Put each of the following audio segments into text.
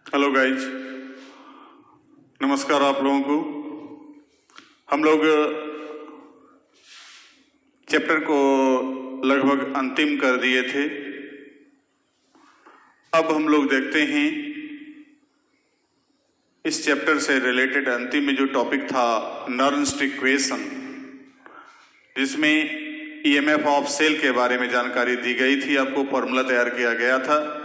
Hello guys, नमस्कार आप लोगों को। हम लोग चैप्टर को लगभग अंतिम कर दिए थे। अब हम लोग देखते हैं इस चैप्टर से रिलेटेड अंतिम में जो टॉपिक था नर्न्स्ट इक्वेशन, जिसमें ईएमएफ ऑफ सेल के बारे में जानकारी दी गई थी। आपको फॉर्मूला तैयार किया गया था।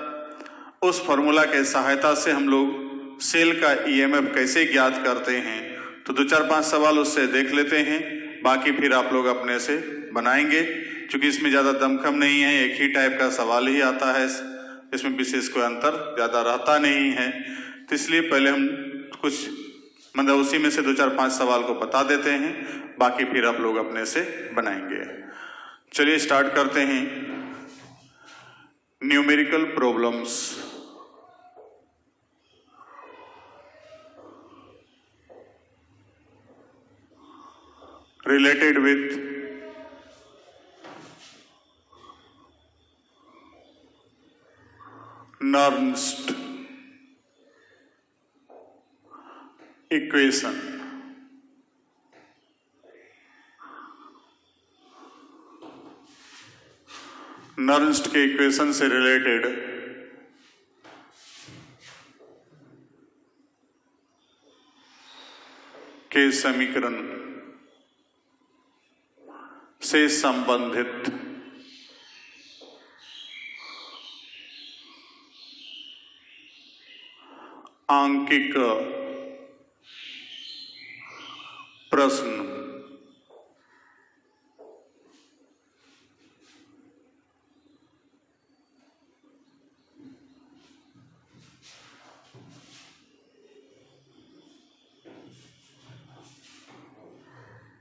उस फॉर्मूला के सहायता से हम लोग सेल का ईएमएफ कैसे ज्ञात करते हैं, तो 2-4-5 सवाल उससे देख लेते हैं। बाकी फिर आप लोग अपने से बनाएंगे, क्योंकि इसमें ज़्यादा दमखम नहीं है, एक ही टाइप का सवाल ही आता है, इसमें विशेष कोई अंतर ज़्यादा रहता नहीं है। तो इसलिए पहले हम कुछ मतलब उसी में से 2-4-5 सवाल को बता देते हैं, बाकी फिर आप लोग अपने से बनाएंगे। चलिए स्टार्ट करते हैं। Numerical problems. related with Nernst equation। नर्न्स्ट के इक्वेशन से रिलेटेड के समीकरण से संबंधित आंकिक प्रश्न।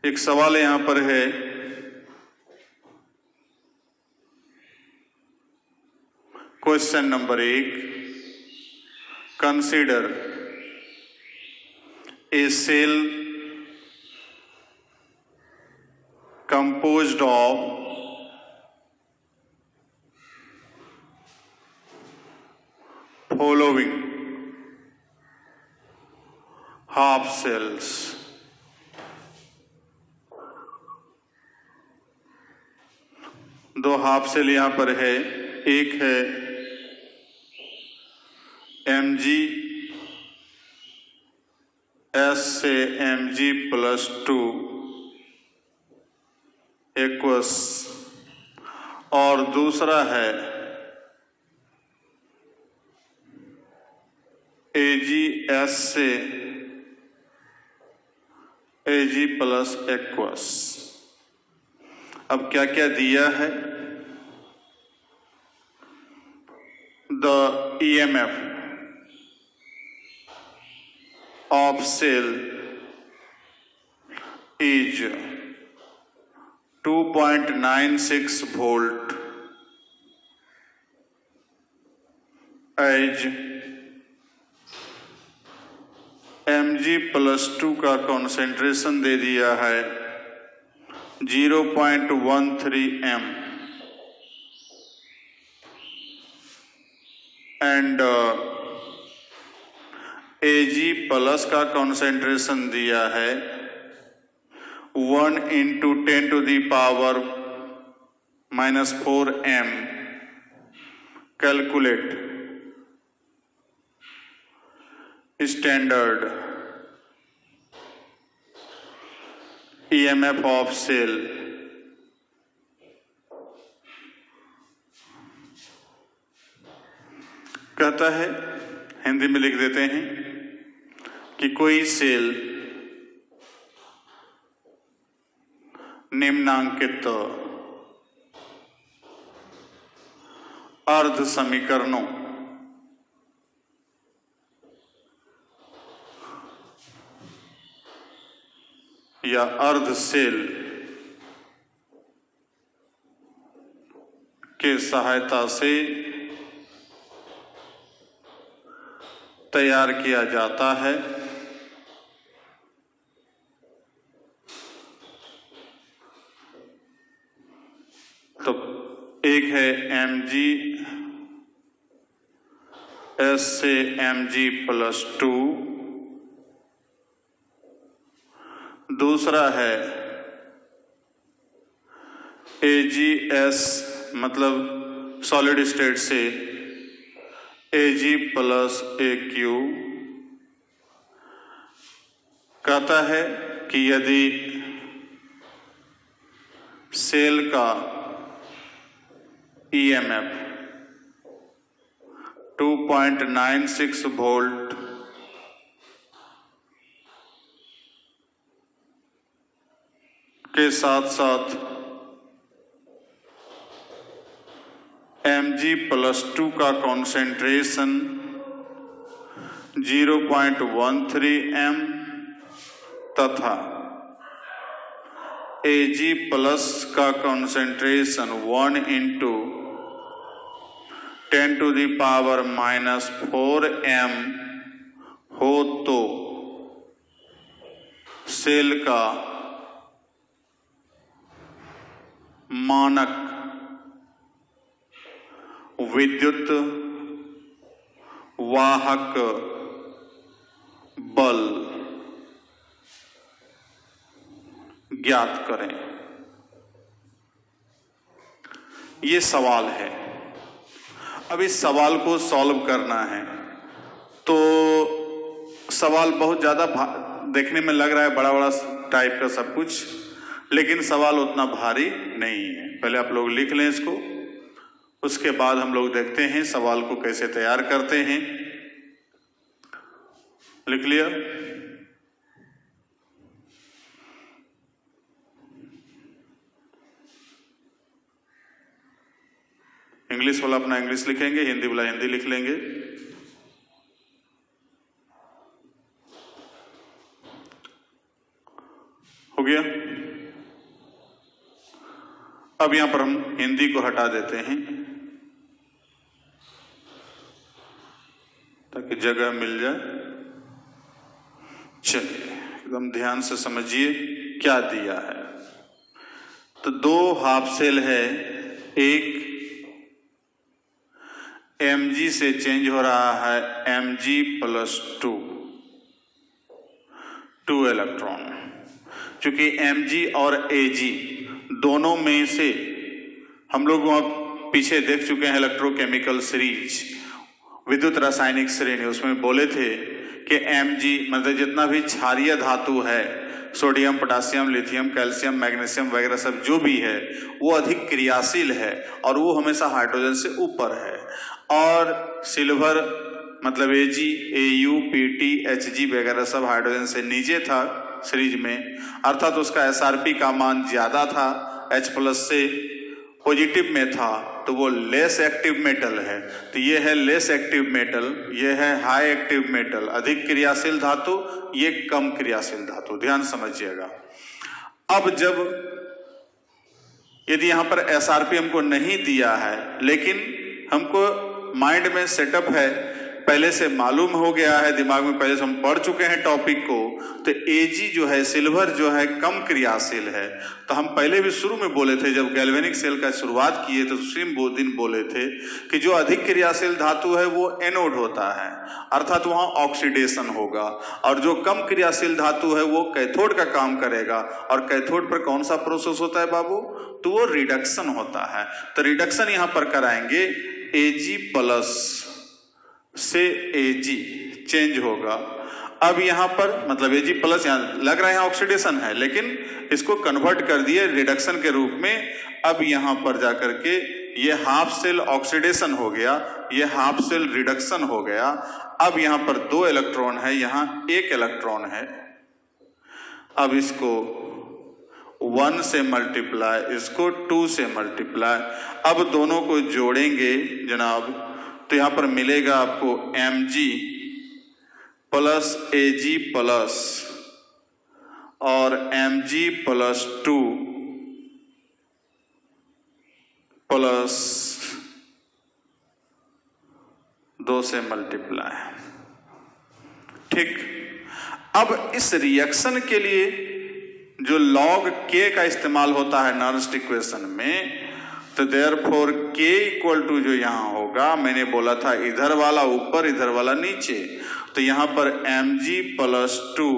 एक सवाल यहां पर है, question number 1, consider a cell composed of following half cells। दो हाफ सेल यहां पर है। एक है Mg(S) से Mg+2 एक्वस, और दूसरा है Ag(S) से Ag+ एक्वस। अब क्या क्या दिया है? The EMF of cell is 2.96 volt as Mg+2 का कॉन्सेंट्रेशन दे दिया है 0.13 m एंड Ag+ का कॉन्सेंट्रेशन दिया है 1 × 10⁻⁻⁴ m। Calculate standard EMF of cell. कहता है, हिंदी में लिख देते हैं कि कोई सेल निम्नांकित अर्ध समीकरणों या अर्ध सेल के सहायता से तैयार किया जाता है। तो एक है Mg S से Mg+2, दूसरा है AgS मतलब सॉलिड स्टेट से Ag+Aq। कहता है कि यदि सेल का EMF 2.96 वोल्ट के साथ साथ Mg+2 का कॉन्सेंट्रेशन 0.13 m तथा Ag+ का कॉन्सेंट्रेशन 1 × 10⁻⁻4 m हो तो सेल का मानक विद्युत वाहक बल ज्ञात करें। ये सवाल है। अब इस सवाल को सॉल्व करना है तो सवाल बहुत ज्यादा देखने में लग रहा है बड़ा बड़ा टाइप का सब कुछ, लेकिन सवाल उतना भारी नहीं है। पहले आप लोग लिख लें इसको, उसके बाद हम लोग देखते हैं सवाल को कैसे तैयार करते हैं। लिख लिया? इंग्लिश वाला अपना इंग्लिश लिखेंगे, हिंदी वाला हिंदी लिख लेंगे। हो गया? अब यहां पर हम हिंदी को हटा देते हैं ताकि जगह मिल जाए। चलिए एकदम ध्यान से समझिए क्या दिया है। तो 2 हाफ सेल है, एक Mg से चेंज हो रहा है Mg+2, 2 इलेक्ट्रॉन। क्योंकि Mg और Ag दोनों में से हम लोग वहां पीछे देख चुके हैं इलेक्ट्रोकेमिकल सीरीज, विद्युत रासायनिक श्रेणी, उसमें बोले थे कि Mg मतलब जितना भी क्षारीय धातु है, sodium, potassium, lithium, calcium, magnesium वगैरह सब जो भी है वो अधिक क्रियाशील है और वो हमेशा हाइड्रोजन से ऊपर है। और सिल्वर मतलब Ag, Au, Pt, Hg वगैरह सब हाइड्रोजन से नीचे था सीरीज में, अर्थात उसका SRP का मान ज्यादा था, H+ से पॉजिटिव में था, तो वो लेस एक्टिव मेटल है। तो ये है लेस एक्टिव मेटल, ये है हाई एक्टिव मेटल, अधिक क्रियाशील धातु, ये कम क्रियाशील धातु। ध्यान समझिएगा। अब जब यदि यहां पर SRP हमको नहीं दिया है, लेकिन हमको माइंड में सेटअप है, पहले से मालूम हो गया है, दिमाग में पहले से हम पढ़ चुके हैं टॉपिक को, तो Ag जो है, सिल्वर जो है कम क्रियाशील है। तो हम पहले भी शुरू में बोले थे, जब गैल्वेनिक सेल का शुरुआत किए तो उसी दिन बोले थे कि जो अधिक क्रियाशील धातु है वो एनोड होता है, अर्थात वहां ऑक्सीडेशन होगा, और जो कम क्रियाशील धातु है वो कैथोड का काम करेगा। और कैथोड पर कौन सा प्रोसेस होता है बाबू? तो वो रिडक्शन होता है। तो रिडक्शन यहां पर कराएंगे, Ag+ से Ag चेंज होगा। अब यहां पर मतलब Ag+ यहां लग रहा है ऑक्सीडेशन है, लेकिन इसको कन्वर्ट कर दिए रिडक्शन के रूप में। अब यहां पर जाकर के ये हाफ सेल ऑक्सीडेशन हो गया, ये हाफ सेल रिडक्शन हो गया। अब यहां पर 2 इलेक्ट्रॉन है, यहां 1 इलेक्ट्रॉन है। अब इसको 1 से मल्टीप्लाई, इसको 2 से मल्टीप्लाई। अब दोनों को जोड़ेंगे जनाब, तो यहां पर मिलेगा आपको Mg प्लस Ag प्लस और Mg+2 प्लस 2 से मल्टीप्लाई। ठीक। अब इस रिएक्शन के लिए जो log K का इस्तेमाल होता है नॉर्रिस्ट इक्वेशन में, तो देयरफॉर K इक्वल टू जो यहां होगा, मैंने बोला था इधर वाला ऊपर इधर वाला नीचे, तो यहां पर mg प्लस 2,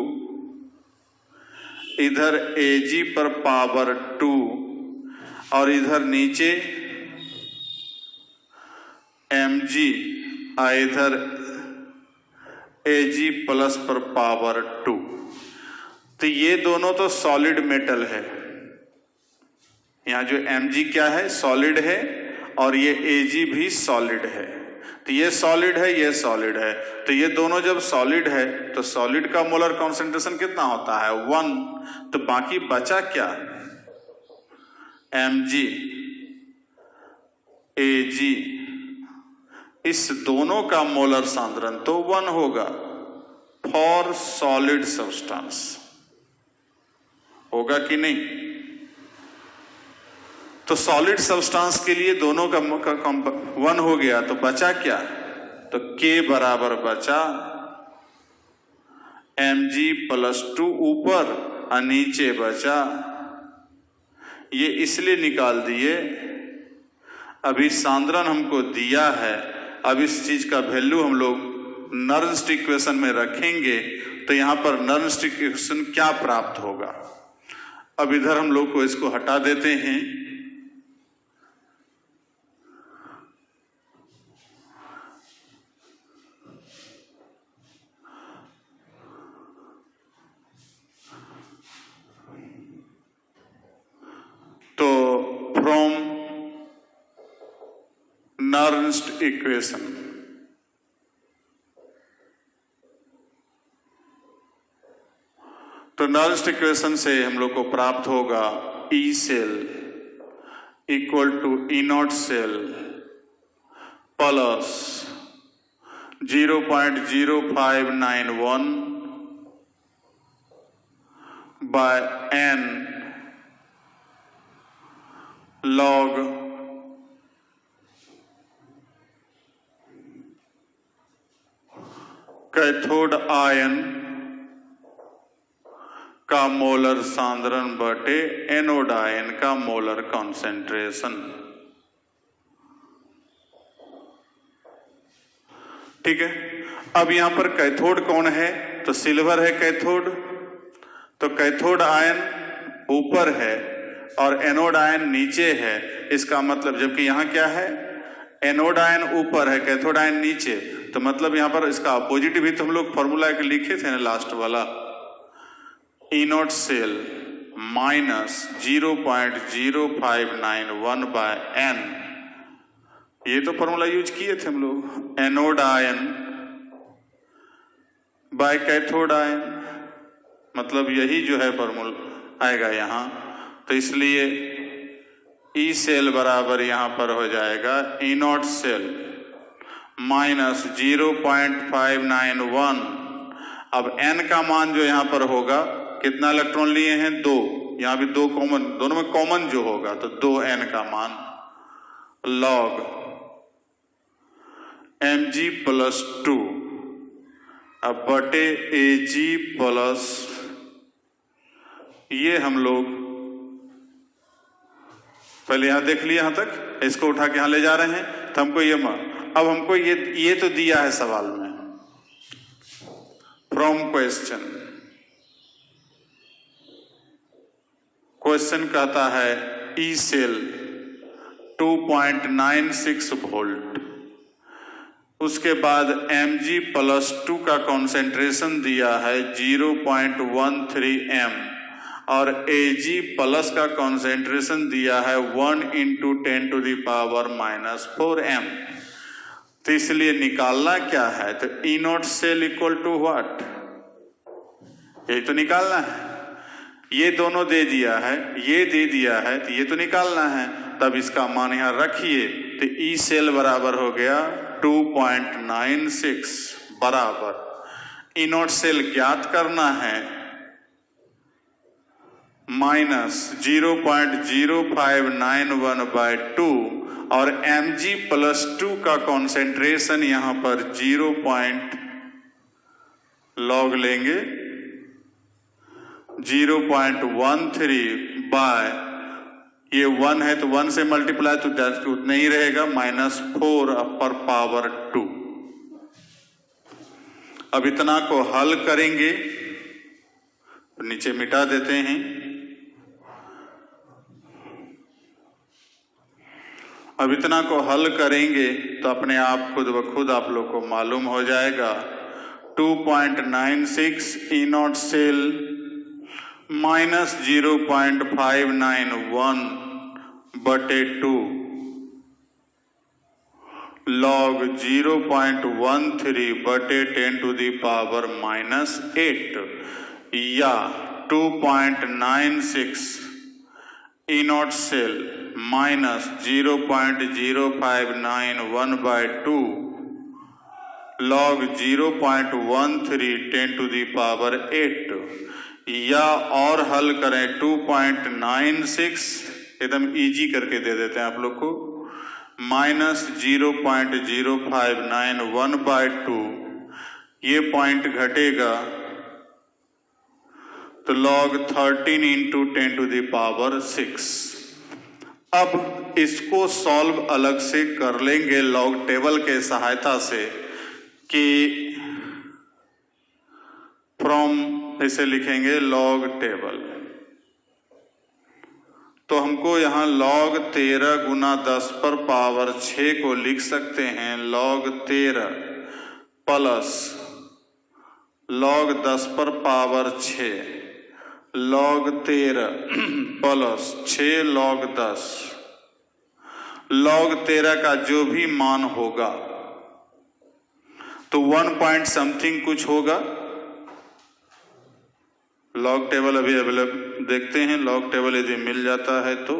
इधर Ag पर पावर 2 और इधर नीचे mg इधर Ag प्लस पर पावर 2। तो ये दोनों तो सॉलिड मेटल है। यहाँ जो mg क्या है, सॉलिड है, और ये Ag भी सॉलिड है। तो ये सॉलिड है, ये सॉलिड है, तो ये दोनों जब सॉलिड है तो सॉलिड का मोलर कॉन्सेंट्रेशन कितना होता है, 1। तो बाकी बचा क्या, mg Ag, इस दोनों का मोलर सांद्रण तो 1 होगा फॉर सॉलिड सब्सटेंस, होगा कि नहीं। तो सॉलिड सब्सटेंस के लिए दोनों का 1 हो गया, तो बचा क्या, तो K बराबर बचा mg प्लस 2 ऊपर और नीचे बचा, ये इसलिए निकाल दिए, अभी सांद्रण हमको दिया है, अब इस चीज का वैल्यू हम लोग नर्न्स्ट इक्वेशन में रखेंगे, तो यहां पर नर्न्स्ट इक्वेशन क्या प्राप्त होगा। अब इधर हम लोग को इसको हटा देते हैं, तो फ्रॉम नर्न्स्ट इक्वेशन, तो नर्न्स्ट इक्वेशन से हम लोग को प्राप्त होगा E cell equal to E naught cell plus 0.0591 by n log cathode ion का मोलर सांद्रण बटे एनोड आयन का मोलर कॉन्सेंट्रेशन। ठीक है, अब यहां पर कैथोड कौन है, तो सिल्वर है कैथोड, तो कैथोड आयन ऊपर है और एनोड आयन नीचे है, इसका मतलब, जबकि यहां क्या है, एनोड आयन ऊपर है कैथोड आयन नीचे, तो मतलब यहां पर इसका अपोजिट भी तो हम लोग फॉर्मूला लिखे थे ना लास्ट वाला, E naught cell minus 0.0591 by n, ये तो फॉर्मूला यूज किए थे हम लोग, anode ion by cathode ion, मतलब यही जो है फॉर्मूला आएगा यहां, तो इसलिए E सेल बराबर यहां पर हो जाएगा E नॉट सेल माइनस 0.591। अब n का मान जो यहां पर होगा, कितना इलेक्ट्रॉन लिए हैं, 2, यहां भी 2 कॉमन, दोनों में कॉमन जो होगा तो 2n का मान log mg प्लस 2 अब बटे Ag प्लस, ये हम लोग पहले यहां देख लिया, यहां तक इसको उठा के यहां ले जा रहे हैं, तो हमको अब हमको ये तो दिया है सवाल में, फ्रॉम क्वेश्चन कहता है E सेल 2.96 वोल्ट, उसके बाद mg प्लस 2 का कॉन्सेंट्रेशन दिया है 0.13 m और Ag प्लस का कॉन्सेंट्रेशन दिया है 1 × 10⁻⁻⁴ m। तो इसलिए निकालना क्या है, तो E naught cell equal to what, यही तो निकालना है, ये दोनों दे दिया है, ये दे दिया है, तो ये तो निकालना है, तब इसका मान यहां रखिए, तो E सेल बराबर हो गया 2.96 बराबर E नॉट सेल ज्ञात करना है माइनस 0.0591/2 और mg प्लस 2 का कॉन्सेंट्रेशन यहां पर 0. लॉग लेंगे 0.13 बाय ये 1 है तो 1 से मल्टीप्लाई तो दैट उतना ही रहेगा, -4 अपर पावर 2। अब इतना को हल करेंगे तो नीचे मिटा देते हैं। अब इतना को हल करेंगे तो अपने आप खुद ब खुद आप लोग को मालूम हो जाएगा 2.96 E0 सेल -0.591/2 log 0.13/10⁻⁸ या 2.96 E0 सेल -0.0591/2 log 0.13×10⁸ या और हल करें 2.96 एकदम इजी करके दे देते हैं आप लोग को, -0.0591/2 ये पॉइंट घटेगा तो log 13×10⁶। अब इसको सॉल्व अलग से कर लेंगे लॉग टेबल के सहायता से कि फ्रॉम इसे लिखेंगे लॉग टेबल। तो हमको यहां log 13 गुना 10⁻6 को लिख सकते हैं log 13 plus log 10⁻6 log 13 plus 6 log 10 log 13 का जो भी मान होगा तो 1 पॉइंट समथिंग कुछ होगा। लॉग टेबल अभी अवेलेबल देखते हैं, लॉग टेबल यदि मिल जाता है तो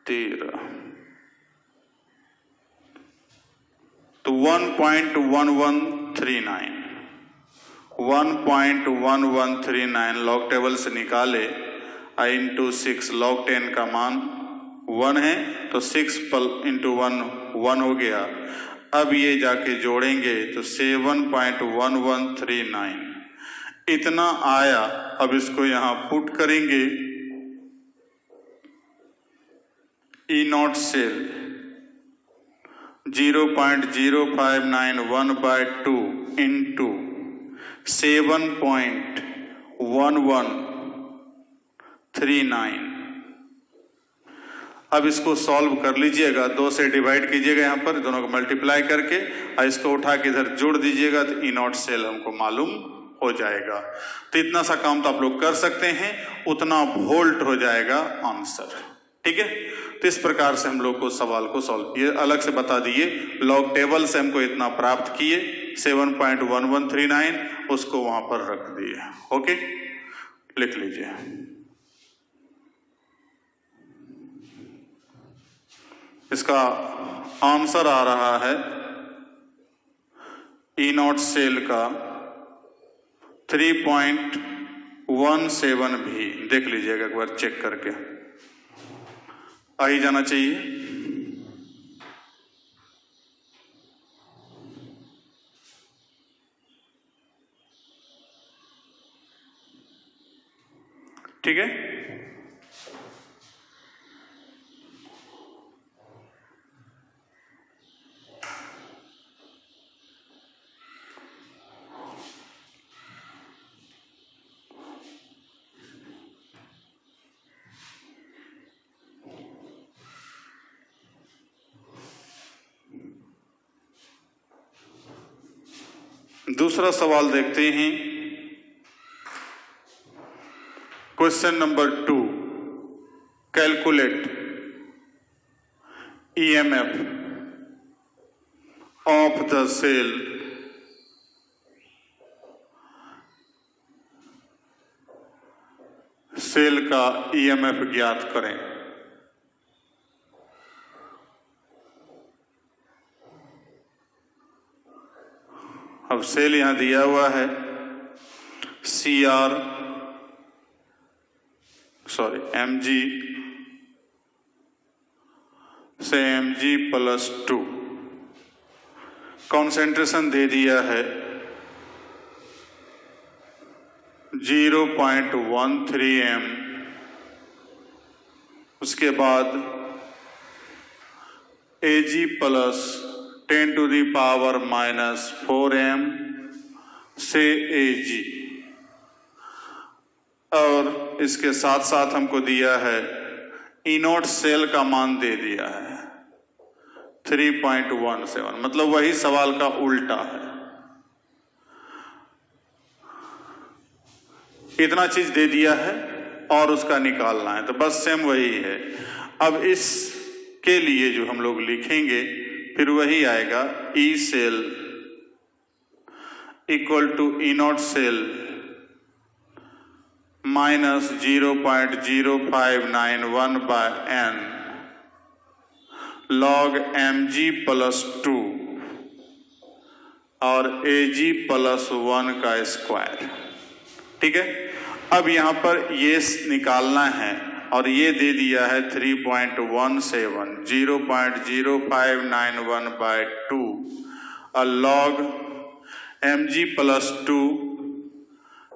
13 तो 1.1139 लॉग टेबल से निकाले into 6 log 10 का मान 1 है तो 6 into 1 हो गया। अब ये जाके जोड़ेंगे तो 7.1139 इतना आया। अब इसको यहां पुट करेंगे E0 सेल 0.0591/2 into 7.1139। अब इसको सॉल्व कर लीजिएगा, 2 से डिवाइड कीजिएगा, यहाँ पर दोनों को मल्टीप्लाई करके और इसको उठा के इधर जोड़ दीजिएगा तो E0 सेल हमको मालूम हो जाएगा। तो इतना सा काम तो आप लोग कर सकते हैं, उतना वोल्ट हो जाएगा आंसर। ठीक है, तो इस प्रकार से हम लोग को सवाल को सॉल्व, ये अलग से बता दिए लॉग टेबल से हमको इतना प्राप्त किए 7.1139 उसको वहां पर रख दिए। ओके, लिख लीजिए। इसका आंसर आ रहा है E0 सेल का 3.17 भी, देख लीजिएगा एक बार चेक करके, आ ही जाना चाहिए। ठीक है, दूसरा सवाल देखते हैं। Question number 2, calculate EMF of the cell cell का EMF ज्ञात करें। अब सेल यहां दिया हुआ है mg से mg+2 कंसंट्रेशन दे दिया है 0.13 m, उसके बाद Ag प्लस 10⁻⁻4 m से Ag, और इसके साथ साथ हमको दिया है E0 सेल का मान दे दिया है 3.17, मतलब वही सवाल का उल्टा है। इतना चीज दे दिया है और उसका निकालना है, तो बस सेम वही है। अब इसके लिए जो हम लोग लिखेंगे फिर वही आएगा, E cell equal to E0 cell minus 0.0591 by n log mg plus 2 और Ag प्लस 1 का स्क्वायर। ठीक है, अब यहां पर ये निकालना है और ये दे दिया है 3.17, 0.0591 बाय 2 और log mg प्लस 2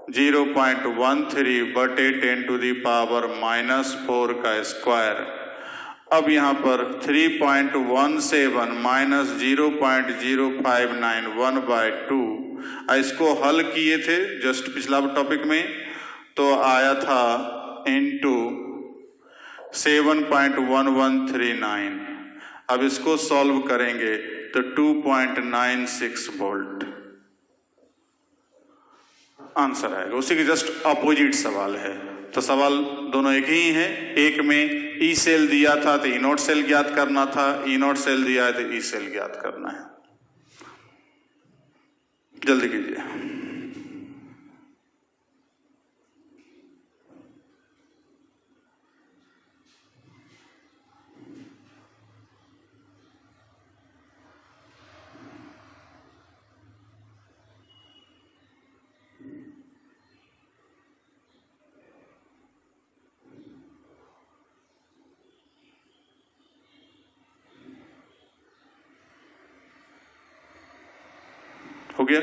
0.13 बटे 10⁻⁻4 का स्क्वायर। अब यहाँ पर 3.17 माइनस 0.0591 बाय 2, इसको हल किए थे जस्ट पिछला टॉपिक में, तो आया था इनटू 7.1139। अब इसको सॉल्व करेंगे तो 2.96 वोल्ट आंसर आएगा। उसी के जस्ट अपोजिट सवाल है, तो सवाल दोनों एक ही है। एक में ई सेल दिया था तो E0 सेल ज्ञात करना था, E0 सेल दिया है तो ई सेल ज्ञात करना है। जल्दी कीजिए। हो गया?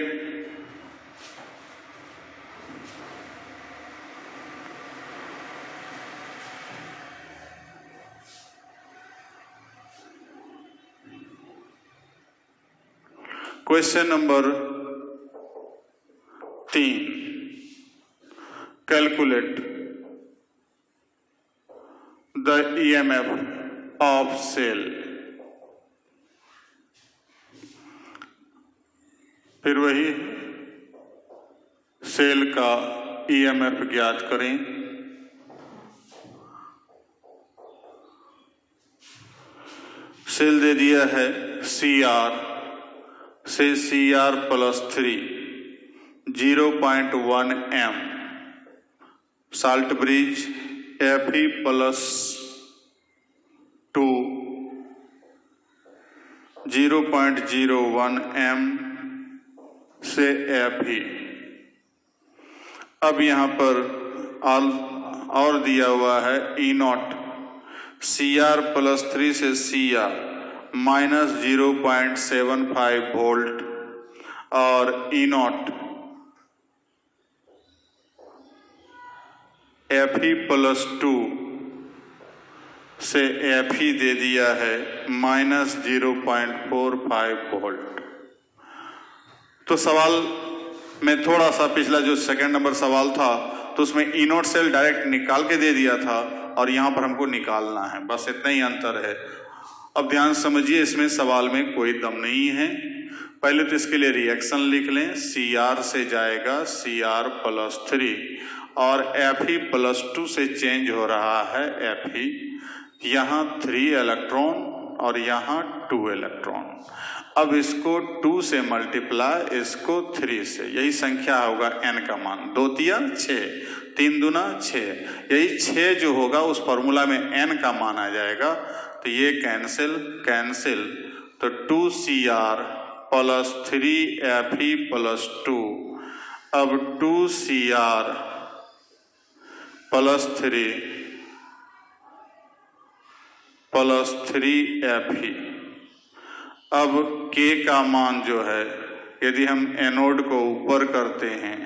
Question number 3, calculate the EMF of cell. फिर वही सेल का EMF ज्ञात करें। सेल दे दिया है CR से CR plus 3 0.1 m, salt bridge Fe plus 2 0.01 m से Fe। अब यहाँ पर और दिया हुआ है E0 CR प्लस 3 से CR माइनस 0.75 वोल्ट और E0 Fe प्लस 2 से Fe दे दिया है माइनस 0.45 वोल्ट। तो सवाल में थोड़ा सा पिछला जो सेकंड नंबर सवाल था तो उसमें E0 सेल डायरेक्ट निकाल के दे दिया था और यहाँ पर हमको निकालना है, बस इतना ही अंतर है। अब ध्यान समझिए, इसमें सवाल में कोई दम नहीं है। पहले तो इसके लिए रिएक्शन लिख लें। CR से जाएगा CR प्लस 3 और Fe प्लस 2 से चेंज हो रहा है Fe, यहाँ 3 इलेक्ट्रॉन और यहाँ 2 इलेक्ट्रॉन। अब इसको 2 से मल्टीप्लाई, इसको 3 से, यही संख्या होगा n का मान। 2 तिया 6, 3 दूना 6, यही 6 जो होगा उस फॉर्मूला में n का मान आ जाएगा। तो ये कैंसिल कैंसिल, तो 2CR प्लस 3Fe प्लस 2। अब 2CR प्लस 3 प्लस 3Fe। अब K का मान जो है, यदि हम एनोड को ऊपर करते हैं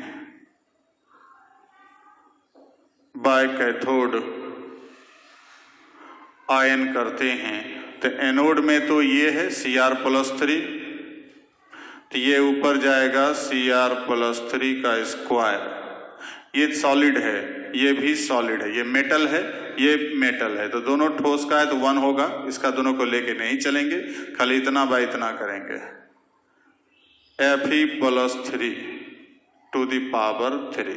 बाय कैथोड आयन करते हैं। तो एनोड में तो ये है Cr+3, तो ये ऊपर जाएगा Cr+3 का स्क्वायर। ये सॉलिड है, ये भी सॉलिड है, ये मेटल है, ये मेटल है, तो दोनों ठोस का है तो 1 होगा। इसका दोनों को लेके नहीं चलेंगे, खाली इतना बाय इतना करेंगे। Fe+3 टू द पावर 3,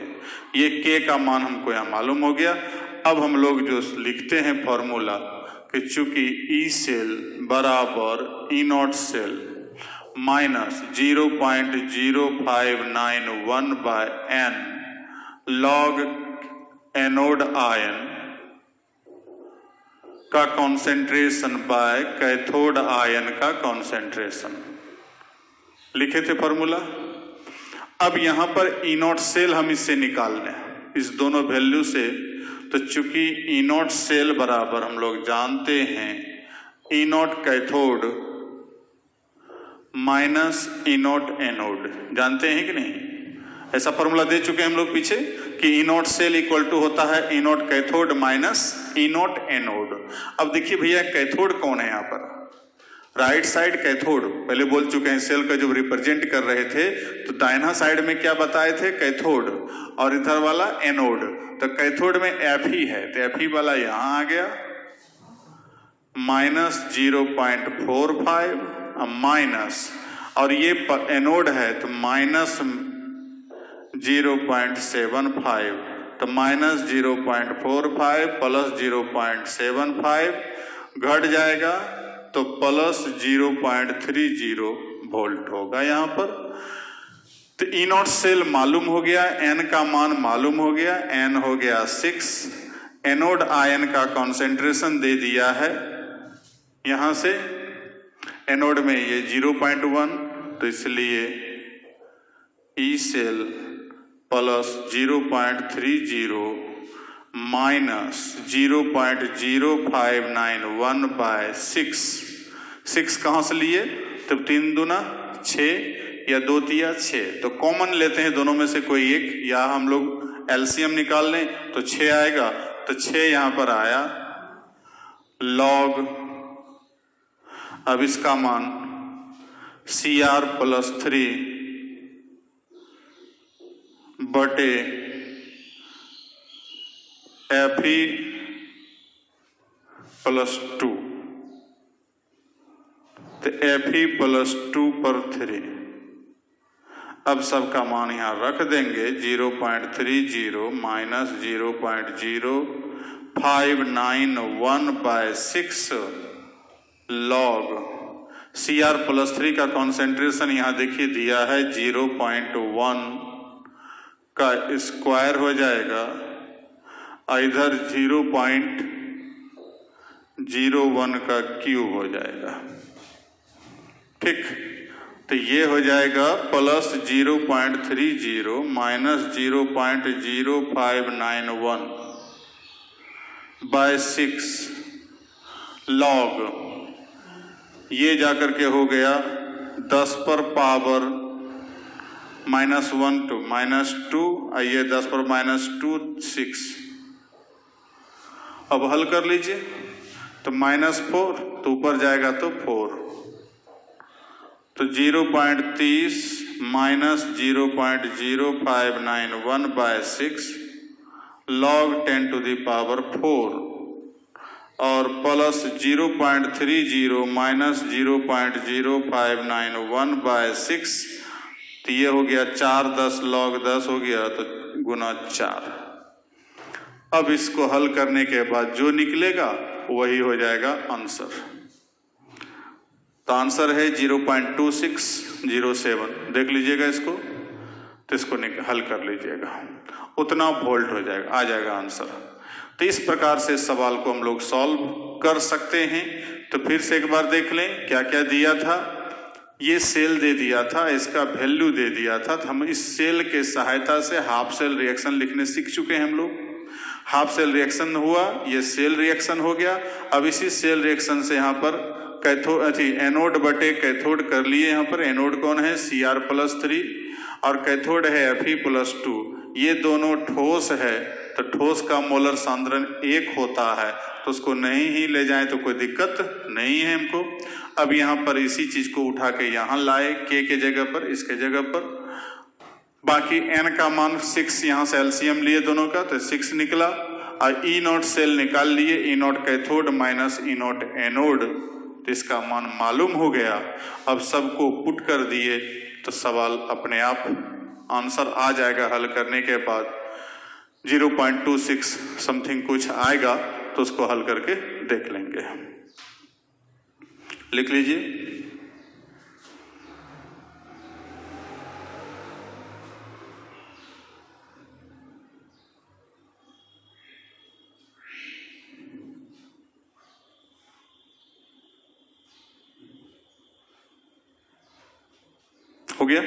ये K का मान हमको यहाँ मालूम हो गया। अब हम लोग जो लिखते हैं फॉर्मूला कि चूंकि E सेल बराबर E0 cell minus 0.0591 by N log anode ion का कॉन्सेंट्रेशन बाय कैथोड आयन का कॉन्सेंट्रेशन, लिखे थे फॉर्मूला। अब यहां पर E0 सेल हम इससे निकाल लें, इस दोनों वैल्यू से। तो चूंकि E0 सेल बराबर हम लोग जानते हैं E0 cathode minus E0 anode, जानते हैं कि नहीं? ऐसा फॉर्मूला दे चुके हैं हम लोग पीछे कि E0 सेल इक्वल टू होता है E0 cathode minus E0 anode. अब देखिए भैया कैथोड कौन है यहाँ पर? राइट साइड कैथोड पहले बोल चुके हैं, सेल का जब रिप्रेजेंट कर रहे थे तो दाहिना साइड में क्या बताए थे? कैथोड, और इधर वाला एनोड। तो कैथोड में Fe है, तो Fe वाला यहां आ गया माइनस 0.45 माइनस, और ये एनोड है तो माइनस 0.75, तो माइनस 0.45 प्लस 0.75 घट जाएगा तो प्लस 0.30 वोल्ट होगा यहाँ पर। तो E0 सेल मालूम हो गया, N का मान मालूम हो गया, N हो गया 6। एनोड आयन का कॉन्सेंट्रेशन दे दिया है यहां से, एनोड में ये 0.1, तो इसलिए E cell plus 0.30 minus 0.0591 by 6 कहां से लिए? तो 3 दूना 6 या 2 तिया 6, तो कॉमन लेते हैं दोनों में से कोई एक, या हम लोग एलसीएम निकाल लें तो 6 आएगा। तो 6 यहां पर आया लॉग, अब इसका मान Cr+3 बटे Fe+2, तो Fe+2/3। अब सबका मान यहां रख देंगे 0.30 माइनस 0.0591 बाय 6 लॉग Cr+3 का कॉन्सेंट्रेशन यहां देखिए दिया है 0.1 का स्क्वायर हो जाएगा, इधर 0.01 का क्यूब हो जाएगा। ठीक, तो ये हो जाएगा प्लस 0.30 माइनस 0.0591 बाय 6 लॉग, ये जाकर के हो गया 10 पर पावर -2, आइए 10 पर -2 6। अब हल कर लीजिए तो -4, तो ऊपर जाएगा तो 4, तो 0.30 minus 0.0591 by 6 log 10 to the power 4 और प्लस 0.30 माइनस 0.0591 बाय 6, तो ये हो गया 4 10 लॉग 10 हो गया, तो गुना 4। अब इसको हल करने के बाद जो निकलेगा वही हो जाएगा आंसर। तो आंसर है 0.2607, देख लीजिएगा इसको, तो इसको हल कर लीजिएगा, उतना वोल्ट हो जाएगा, आ जाएगा आंसर। तो इस प्रकार से सवाल को हम लोग सॉल्व कर सकते हैं। तो फिर से एक बार देख लें क्या क्या दिया था। ये सेल दे दिया था, इसका वैल्यू दे दिया था, तो हम इस सेल के सहायता से हाफ सेल रिएक्शन लिखने सीख चुके हैं हम लोग। हाफ सेल रिएक्शन हुआ, ये सेल रिएक्शन हो गया। अब इसी सेल रिएक्शन से यहाँ पर एनोड बटे कैथोड कर लिए। यहाँ पर एनोड कौन है? Cr+3 और कैथोड है Fe+2। ये दोनों ठोस है तो ठोस का मोलर सांद्रण 1 होता है, तो उसको नहीं ही ले जाएं तो कोई दिक्कत नहीं है हमको। अब यहाँ पर इसी चीज को उठा के यहाँ लाए, के जगह पर, इसके जगह पर। बाकी n का मान 6, यहाँ से एलसीएम लिए दोनों का तो 6 निकला। और E0 सेल निकाल लिए, E0 cathode minus E0 anode, तो इसका मान मालूम हो गया। अब सबको पुट कर दिए तो सवाल अपने आप आंसर आ जाएगा। हल करने के बाद 0.26 समथिंग कुछ आएगा, तो उसको हल करके देख लेंगे। लिख लीजिए। हो गया?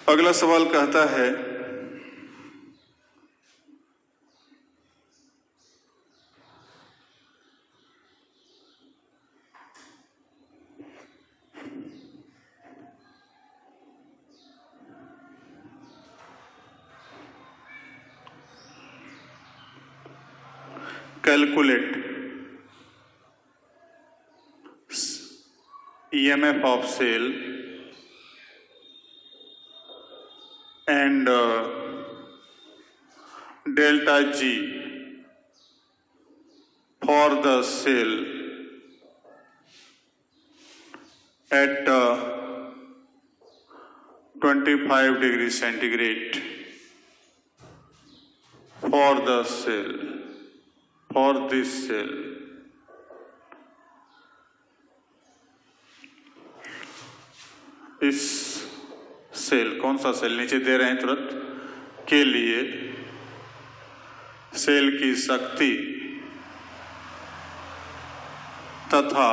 अगला सवाल कहता है calculate EMF of cell and delta G for the cell at 25 degrees centigrade for the cell, for this cell. इस सेल, कौन सा सेल नीचे दे रहे हैं तुरंत, के लिए सेल की शक्ति तथा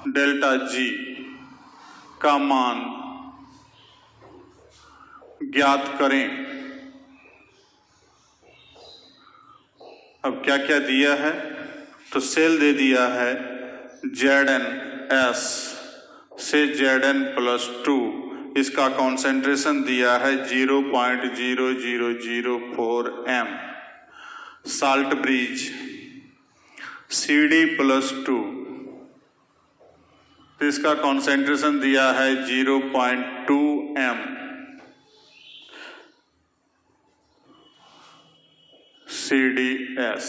डेल्टा जी का मान ज्ञात करें। अब क्या क्या दिया है, तो सेल दे दिया है ZnS से Zn+2, इसका कॉन्सेंट्रेशन दिया है 0.0004 m। साल्ट ब्रिज CD+2, तो इसका कॉन्सेंट्रेशन दिया है 0.2 m। CDS,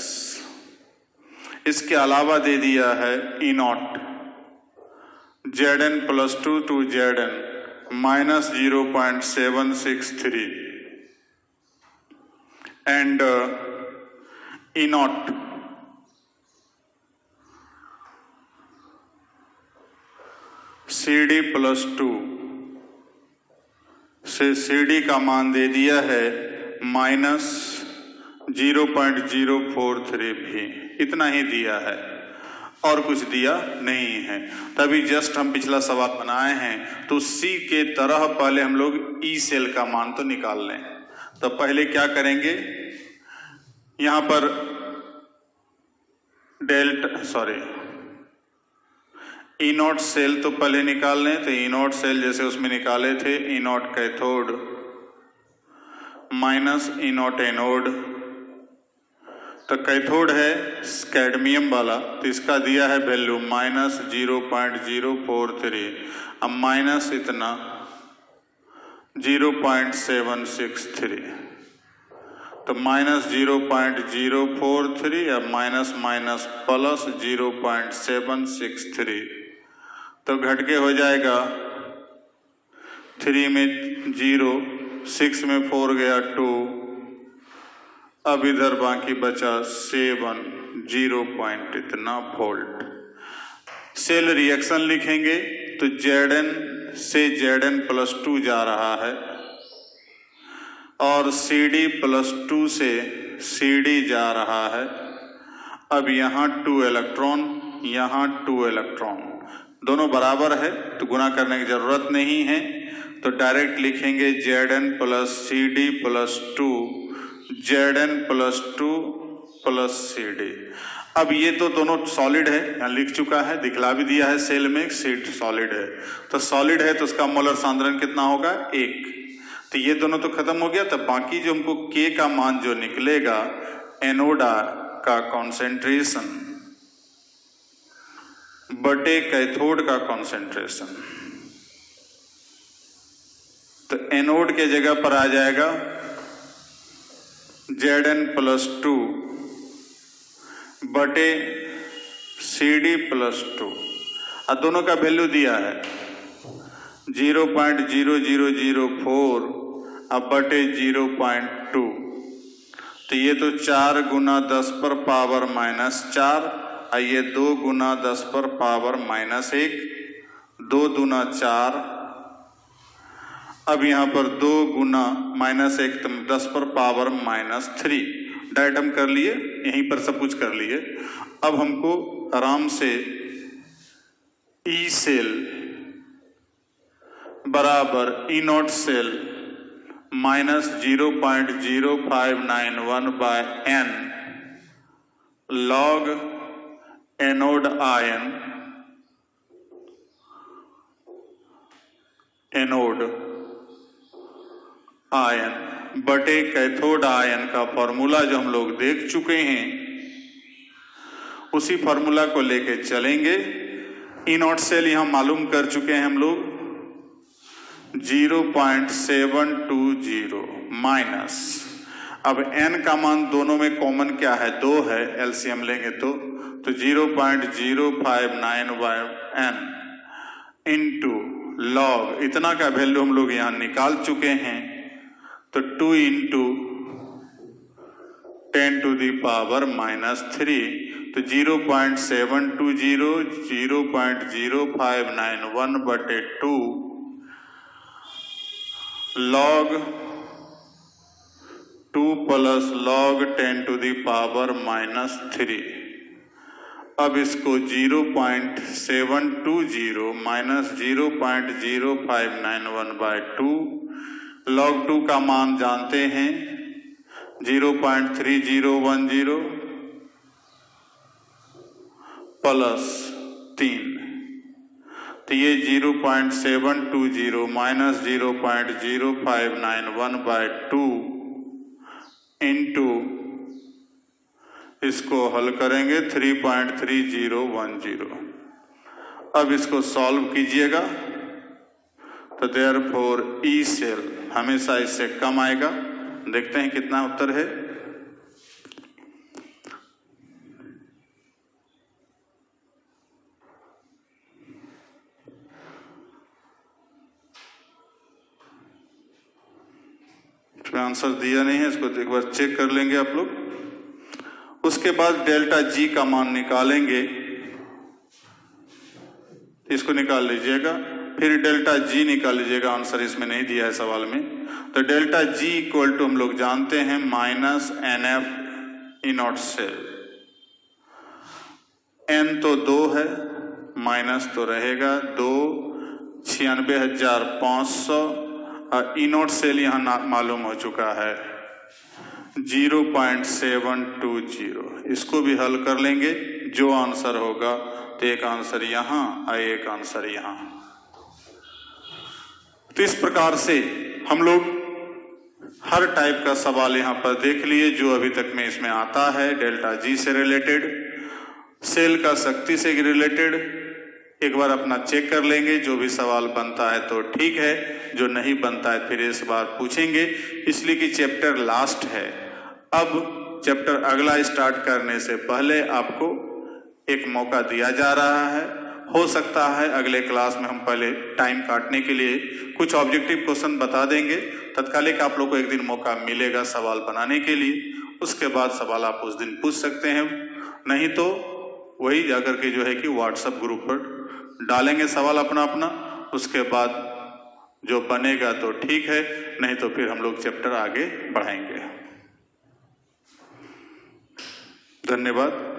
इसके अलावा दे दिया है E0 Zn+2 to Zn -0.763 and E0 CD+2 से CD का मान दे दिया है -0.043 भी, इतना ही दिया है और कुछ दिया नहीं है। तभी जस्ट हम पिछला सवाल बनाए हैं, तो C के तरह पहले हम लोग E सेल का मान तो निकाल लें। तो पहले क्या करेंगे, यहां पर E0 सेल तो पहले निकाल लें। तो E0 सेल जैसे उसमें निकाले थे, E0 cathode minus E0 anode, तो कैथोड है कैडमियम वाला, तो इसका दिया है वैल्यू -0.043, अब माइनस इतना 0.763, तो -0.043 अब माइनस प्लस 0.763, तो घट के हो जाएगा 3 में 0, 6 में 4 गया 2, अब इधर बाकी बचा 7, 0 पॉइंट इतना वोल्ट। सेल रिएक्शन लिखेंगे तो Zn से Zn+2 जा रहा है, और CD+2 से CD जा रहा है। अब यहाँ 2 इलेक्ट्रॉन, यहाँ 2 इलेक्ट्रॉन, दोनों बराबर है तो गुना करने की जरूरत नहीं है, तो डायरेक्ट लिखेंगे Zn + CD+2 Zn+2 + CD। अब ये तो दोनों सॉलिड है, यहाँ लिख चुका है, दिखला भी दिया है सेल में, सीट सॉलिड है, तो सॉलिड है तो उसका मोलर सांद्रण कितना होगा 1। तो ये दोनों तो खत्म हो गया। तो बाकी जो हमको K का मान जो निकलेगा एनोड का कॉन्सेंट्रेशन बटे कैथोड का कॉन्सेंट्रेशन, तो एनोड के जगह पर आ जाएगा Zn+2 बटे CD+2। अब दोनों का वैल्यू दिया है 0.0004 अब बटे 0.2, तो ये तो 4 × 10⁻⁻⁴, और ये 2 × 10⁻⁻1, 2 दूना 4। अब यहाँ पर 2 × -1 10⁻⁻3 डायरेक्ट हम कर लिए, यहीं पर सब कुछ कर लिए। अब हमको आराम से E सेल बराबर E0 cell -0.0591/n log anode ion बटे कैथोड आयन का फॉर्मूला जो हम लोग देख चुके हैं, उसी फॉर्मूला को लेके चलेंगे। E0 सेल यहां मालूम कर चुके हैं हम लोग 0.720 माइनस, अब n का मान दोनों में कॉमन क्या है 2 है, एलसीएम लेंगे तो 0.059/n इंटू लॉग, इतना का वैल्यू हम लोग यहां निकाल चुके हैं, तो 2 × 10⁻³ तो 0.720 0.0591/2 log 2 + log 10⁻³ अब इसको 0.720 -0.0591/2 log 2 का मान जानते हैं 0.3010 प्लस 3, तो ये 0.720 -0.0591/2 इंटू इसको हल करेंगे 3.3010। अब इसको सॉल्व कीजिएगा तो देयरफॉर E सेल हमेशा इससे कम आएगा। देखते हैं कितना उत्तर है। आंसर दिया नहीं है, इसको एक बार चेक कर लेंगे आप लोग। उसके बाद डेल्टा G का मान निकालेंगे, इसको निकाल लीजिएगा, फिर डेल्टा G निकाल लीजिएगा। आंसर इसमें नहीं दिया है सवाल में। तो डेल्टा G इक्वल टू हम लोग जानते हैं -NF E0 सेल, N तो 2 है, माइनस तो रहेगा 2 96,500 और E0 सेल यहाँ मालूम हो चुका है 0.720। इसको भी हल कर लेंगे, जो आंसर होगा तो एक आंसर यहाँ और एक आंसर यहाँ। तो इस प्रकार से हम लोग हर टाइप का सवाल यहाँ पर देख लिए जो अभी तक में इसमें आता है। डेल्टा G से रिलेटेड, सेल का शक्ति से रिलेटेड एक बार अपना चेक कर लेंगे। जो भी सवाल बनता है तो ठीक है, जो नहीं बनता है फिर इस बार पूछेंगे, इसलिए कि चैप्टर लास्ट है। अब चैप्टर अगला स्टार्ट करने से पहले आपको एक मौका दिया जा रहा है। हो सकता है अगले क्लास में हम पहले टाइम काटने के लिए कुछ ऑब्जेक्टिव क्वेश्चन बता देंगे। तत्कालिक आप लोग को एक दिन मौका मिलेगा सवाल बनाने के लिए, उसके बाद सवाल आप उस दिन पूछ सकते हैं। नहीं तो वही जाकर के जो है कि व्हाट्सएप ग्रुप पर डालेंगे सवाल अपना अपना। उसके बाद जो बनेगा तो ठीक है, नहीं तो फिर हम लोग चैप्टर आगे बढ़ाएंगे। धन्यवाद।